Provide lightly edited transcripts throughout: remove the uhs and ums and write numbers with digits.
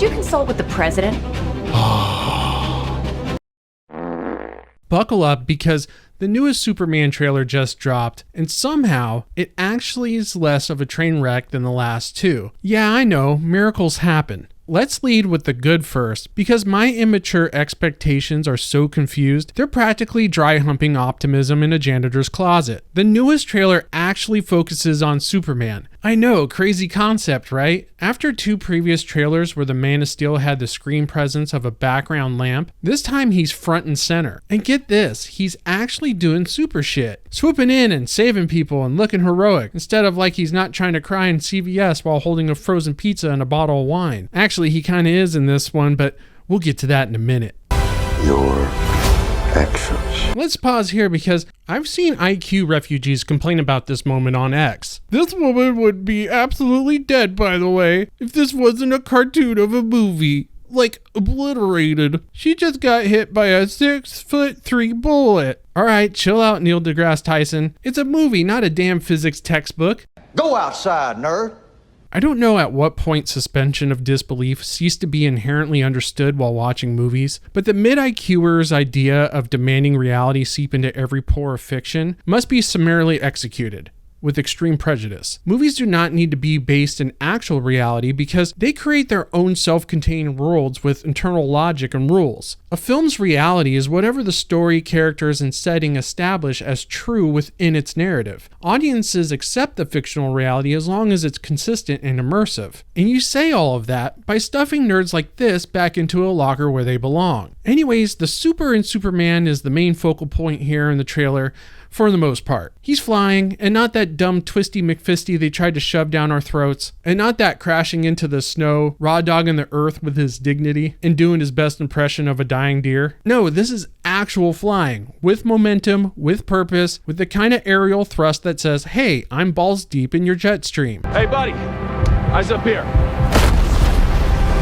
you consult with the president? Buckle up, because the newest Superman trailer just dropped, and somehow it actually is less of a train wreck than the last two. Yeah, I know, miracles happen. Let's lead with the good first, because my immature expectations are so confused, they're practically dry humping optimism in a janitor's closet. The newest trailer actually focuses on Superman. I know, crazy concept, right? After two previous trailers where the Man of Steel had the screen presence of a background lamp, this time he's front and center. And get this, he's actually doing super shit. Swooping in and saving people and looking heroic, instead of like he's not trying to cry in CVS while holding a frozen pizza and a bottle of wine. Actually, he kind of is in this one, but we'll get to that in a minute. Your actions. Let's pause here, because I've seen IQ refugees complain about this moment on X. This woman would be absolutely dead, by the way, if this wasn't a cartoon of a movie. Like, obliterated. She just got hit by a 6'3" bullet. Alright, chill out, Neil deGrasse Tyson. It's a movie, not a damn physics textbook. Go outside, nerd. I don't know at what point suspension of disbelief ceased to be inherently understood while watching movies, but the mid-IQer's idea of demanding reality seep into every pore of fiction must be summarily executed with extreme prejudice. Movies do not need to be based in actual reality, because they create their own self-contained worlds with internal logic and rules. A film's reality is whatever the story, characters, and setting establish as true within its narrative. Audiences accept the fictional reality as long as it's consistent and immersive. And you say all of that by stuffing nerds like this back into a locker where they belong. Anyways, the Super in Superman is the main focal point here in the trailer, for the most part. He's flying, and not that dumb twisty McFisty they tried to shove down our throats, and not that crashing into the snow, raw dogging the earth with his dignity, and doing his best impression of a dying deer. No, this is actual flying, with momentum, with purpose, with the kind of aerial thrust that says, hey, I'm balls deep in your jet stream. Hey buddy, eyes up here.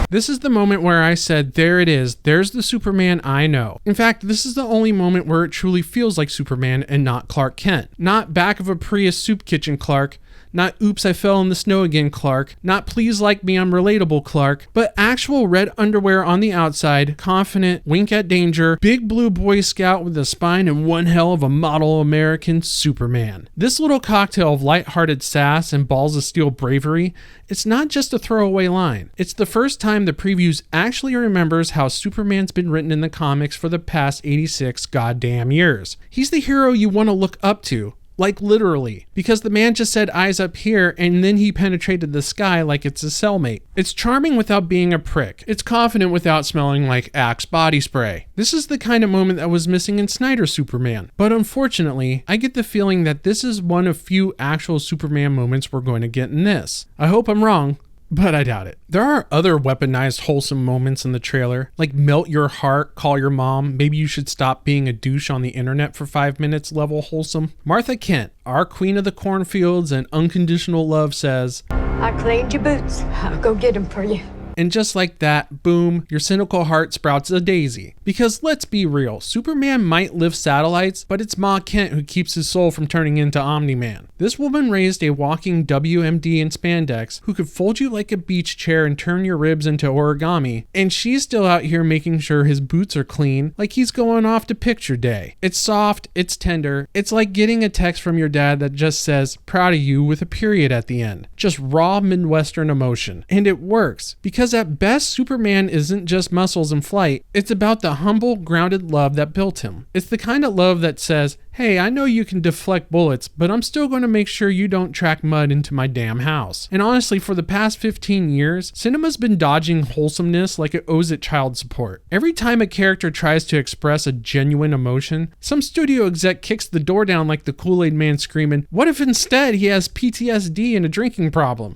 This is the moment where I said, there it is, there's the Superman I know. In fact, this is the only moment where it truly feels like Superman and not Clark Kent. Not back of a Prius soup kitchen Clark, not oops I fell in the snow again Clark, not please like me I'm relatable Clark, but actual red underwear on the outside, confident, wink at danger, big blue Boy Scout with a spine and one hell of a model American Superman. This little cocktail of lighthearted sass and balls of steel bravery, it's not just a throwaway line. It's the first time the previews actually remembers how Superman's been written in the comics for the past 86 goddamn years. He's the hero you want to look up to. Like literally, because the man just said eyes up here and then he penetrated the sky like it's a cellmate. It's charming without being a prick. It's confident without smelling like Axe body spray. This is the kind of moment that was missing in Snyder's Superman. But unfortunately, I get the feeling that this is one of few actual Superman moments we're going to get in this. I hope I'm wrong, but I doubt it. There are other weaponized wholesome moments in the trailer, like melt your heart, call your mom, maybe you should stop being a douche on the internet for 5 minutes level wholesome. Martha Kent, our queen of the cornfields and unconditional love, says, I cleaned your boots. I'll go get them for you. And just like that, boom, your cynical heart sprouts a daisy. Because let's be real, Superman might lift satellites, but it's Ma Kent who keeps his soul from turning into Omni-Man. This woman raised a walking WMD in spandex who could fold you like a beach chair and turn your ribs into origami, and she's still out here making sure his boots are clean, like he's going off to picture day. It's soft, it's tender, it's like getting a text from your dad that just says, proud of you with a period at the end. Just raw Midwestern emotion. And it works, because at best, Superman isn't just muscles and flight, it's about the humble, grounded love that built him. It's the kind of love that says, hey, I know you can deflect bullets, but I'm still going to make sure you don't track mud into my damn house. And honestly, for the past 15 years, cinema's been dodging wholesomeness like it owes it child support. Every time a character tries to express a genuine emotion, some studio exec kicks the door down like the Kool-Aid man screaming, what if instead he has PTSD and a drinking problem?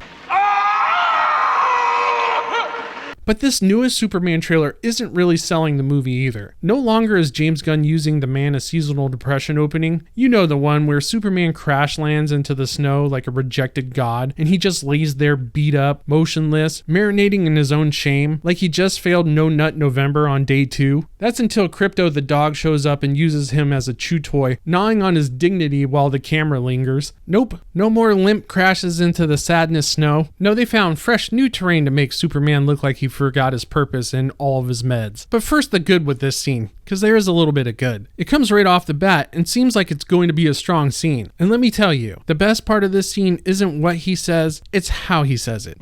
But this newest Superman trailer isn't really selling the movie either. No longer is James Gunn using the Man of Seasonal Depression opening. You know, the one where Superman crash lands into the snow like a rejected god, and he just lays there beat up, motionless, marinating in his own shame, like he just failed No Nut November on day 2. That's until Crypto the dog shows up and uses him as a chew toy, gnawing on his dignity while the camera lingers. Nope, no more limp crashes into the sadness snow. No, they found fresh new terrain to make Superman look like he forgot his purpose and all of his meds. But first, the good with this scene, because there is a little bit of good. It comes right off the bat and seems like it's going to be a strong scene. And let me tell you, the best part of this scene isn't what he says, it's how he says it.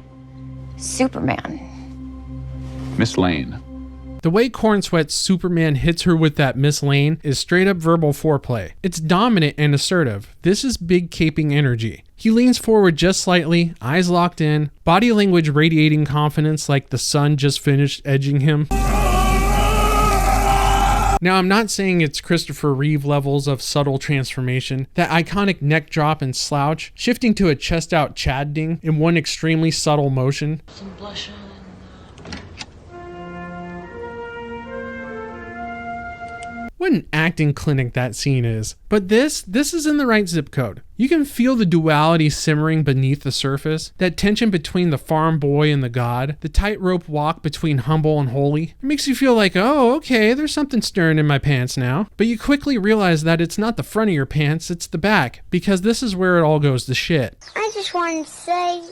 Superman. Miss Lane. The way Corenswet's Superman hits her with that Miss Lane is straight up verbal foreplay. It's dominant and assertive. This is big caping energy. He leans forward just slightly, eyes locked in, body language radiating confidence like the sun just finished edging him. Now, I'm not saying it's Christopher Reeve levels of subtle transformation. That iconic neck drop and slouch, shifting to a chest out Chad ding in one extremely subtle motion. Some blush on. What an acting clinic that scene is. But this is in the right zip code. You can feel the duality simmering beneath the surface, that tension between the farm boy and the god, the tightrope walk between humble and holy. It makes you feel like, oh, okay, there's something stirring in my pants now. But you quickly realize that it's not the front of your pants, it's the back, because this is where it all goes to shit. I just wanted to say...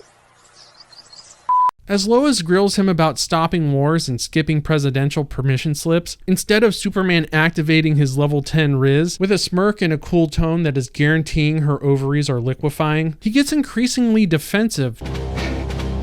As Lois grills him about stopping wars and skipping presidential permission slips, instead of Superman activating his level 10 Riz with a smirk and a cool tone that is guaranteeing her ovaries are liquefying, he gets increasingly defensive.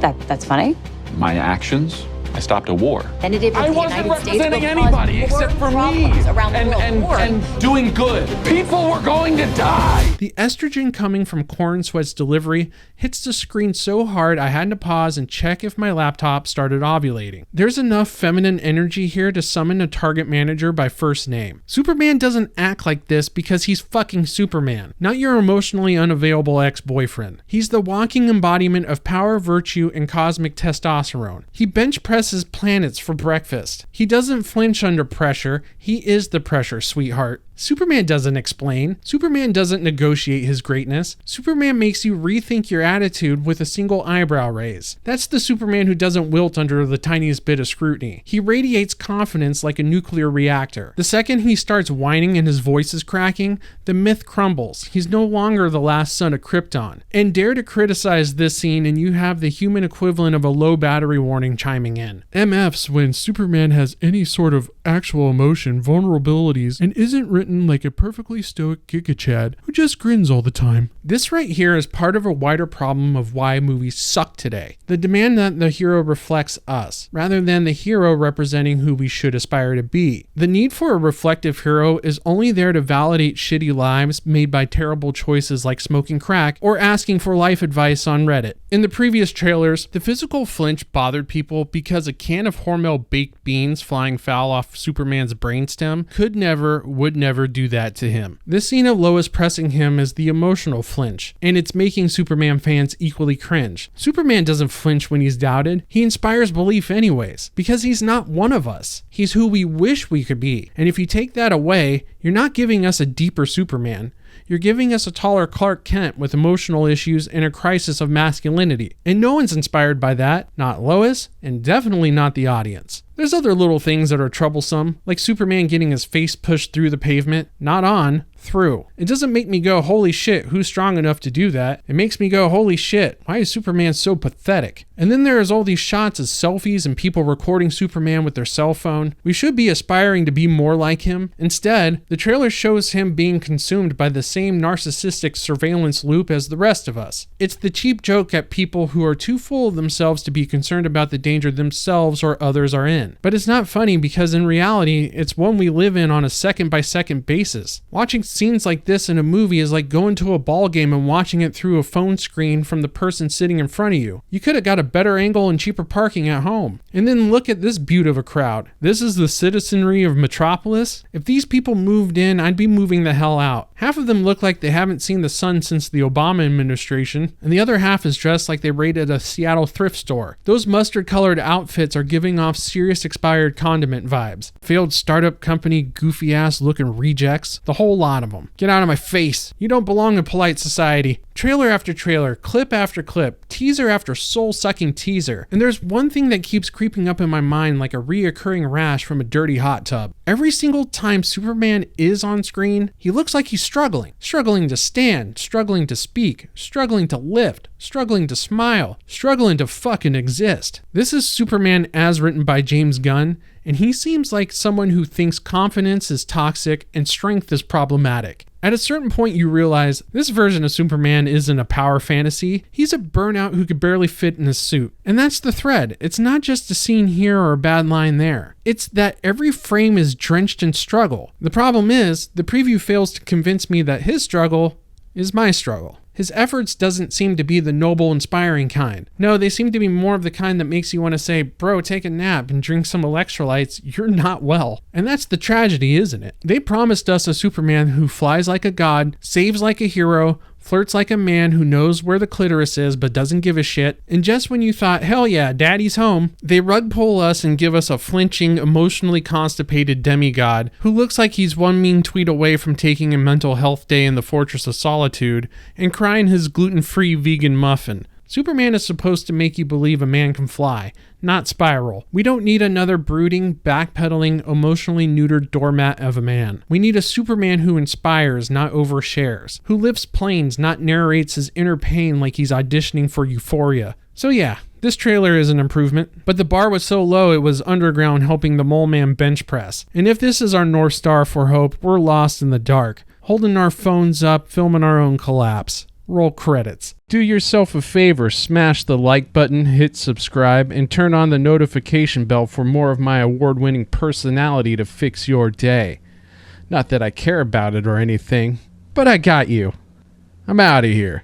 That's funny. My actions? I stopped a war. I wasn't representing anybody except for me and doing good. People were going to die. The estrogen coming from Corenswet's delivery hits the screen so hard I had to pause and check if my laptop started ovulating. There's enough feminine energy here to summon a target manager by first name. Superman doesn't act like this because he's fucking Superman, not your emotionally unavailable ex-boyfriend. He's the walking embodiment of power, virtue, and cosmic testosterone. He bench presses planets for breakfast. He doesn't flinch under pressure. He is the pressure, sweetheart. Superman doesn't explain. Superman doesn't negotiate his greatness. Superman makes you rethink your attitude with a single eyebrow raise. That's the Superman who doesn't wilt under the tiniest bit of scrutiny. He radiates confidence like a nuclear reactor. The second he starts whining and his voice is cracking, the myth crumbles. He's no longer the last son of Krypton. And dare to criticize this scene and you have the human equivalent of a low battery warning chiming in. MFs when Superman has any sort of actual emotion, vulnerabilities, and isn't written like a perfectly stoic Giga Chad who just grins all the time. This right here is part of a wider problem of why movies suck today. The demand that the hero reflects us, rather than the hero representing who we should aspire to be. The need for a reflective hero is only there to validate shitty lives made by terrible choices like smoking crack or asking for life advice on Reddit. In the previous trailers, the physical flinch bothered people because a can of Hormel baked beans flying foul off Superman's brainstem would never do that to him. This scene of Lois pressing him is the emotional flinch, and it's making Superman fans equally cringe. Superman doesn't flinch when he's doubted. He inspires belief anyways, because he's not one of us. He's who we wish we could be. And if you take that away, you're not giving us a deeper Superman. You're giving us a taller Clark Kent with emotional issues and a crisis of masculinity. And no one's inspired by that, not Lois, and definitely not the audience. There's other little things that are troublesome, like Superman getting his face pushed through the pavement, not on, through. It doesn't make me go, holy shit, who's strong enough to do that? It makes me go, holy shit, why is Superman so pathetic? And then there's all these shots of selfies and people recording Superman with their cell phone. We should be aspiring to be more like him. Instead, the trailer shows him being consumed by the same narcissistic surveillance loop as the rest of us. It's the cheap joke at people who are too full of themselves to be concerned about the danger themselves or others are in. But it's not funny because in reality, it's one we live in on a second-by-second basis. Watching scenes like this in a movie is like going to a ball game and watching it through a phone screen from the person sitting in front of you. You could have got a better angle and cheaper parking at home. And then look at this beaut of a crowd. This is the citizenry of Metropolis. If these people moved in, I'd be moving the hell out. Half of them look like they haven't seen the sun since the Obama administration, and the other half is dressed like they raided a Seattle thrift store. Those mustard-colored outfits are giving off serious expired condiment vibes. Failed startup company, goofy-ass looking rejects. The whole lot of them. Get out of my face. You don't belong in polite society. Trailer after trailer, clip after clip, teaser after soul-sucking teaser, and there's one thing that keeps creeping up in my mind like a reoccurring rash from a dirty hot tub. Every single time Superman is on screen, he looks like he's struggling. Struggling to stand, struggling to speak, struggling to lift, struggling to smile, struggling to fucking exist. This is Superman as written by James Gunn, and he seems like someone who thinks confidence is toxic and strength is problematic. At a certain point, you realize this version of Superman isn't a power fantasy. He's a burnout who could barely fit in a suit. And that's the thread. It's not just a scene here or a bad line there. It's that every frame is drenched in struggle. The problem is, the preview fails to convince me that his struggle is my struggle. His efforts doesn't seem to be the noble, inspiring kind. No, they seem to be more of the kind that makes you want to say, bro, take a nap and drink some electrolytes. You're not well. And that's the tragedy, isn't it? They promised us a Superman who flies like a god, saves like a hero, flirts like a man who knows where the clitoris is but doesn't give a shit, and just when you thought, hell yeah, daddy's home, they rug pull us and give us a flinching, emotionally constipated demigod who looks like he's one mean tweet away from taking a mental health day in the Fortress of Solitude and crying his gluten-free vegan muffin. Superman is supposed to make you believe a man can fly, not spiral. We don't need another brooding, backpedaling, emotionally neutered doormat of a man. We need a Superman who inspires, not overshares, who lifts planes, not narrates his inner pain like he's auditioning for Euphoria. So yeah, this trailer is an improvement, but the bar was so low it was underground helping the Mole Man bench press. And if this is our North Star for hope, we're lost in the dark, holding our phones up, filming our own collapse. Roll credits. Do yourself a favor, smash the like button, hit subscribe, and turn on the notification bell for more of my award-winning personality to fix your day. Not that I care about it or anything, but I got you. I'm out of here.